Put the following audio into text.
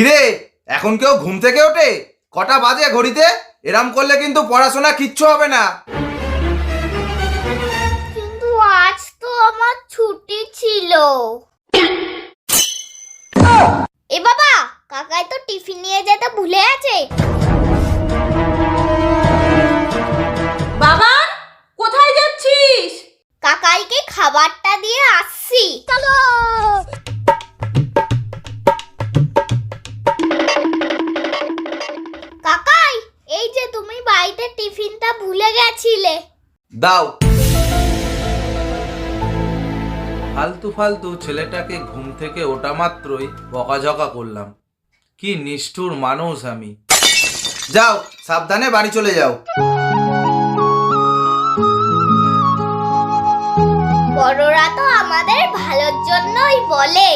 কিরে, এখন কেউ ঘুম থেকে ওঠে? কটা বাজে ঘড়িতে? এরম করলে কিন্তু পড়াশোনা কিচ্ছু হবে না। কিন্তু আজ তো আমার ছুটি ছিল। এ বাবা, কাকাই তো টিফিন নিয়ে যেতে ভুলে আছে। বাবা, কোথায় যাচ্ছিস? কাকাইকে খাবারটা দিয়ে আসছি। চলো। কাকাই, এই যে তুমি বাড়িতে টিফিনটা ভুলে গেছিলে। দাও। ফালতু ফালতু ছেলেটাকে ঘুম থেকে ওঠা মাত্রই বকাঝকা করলাম। কি নিষ্ঠুর মানুষ আমি। যাও, সাবধানে বাড়ি চলে যাও। বড়রা তো আমাদের ভালোর জন্যই বলে।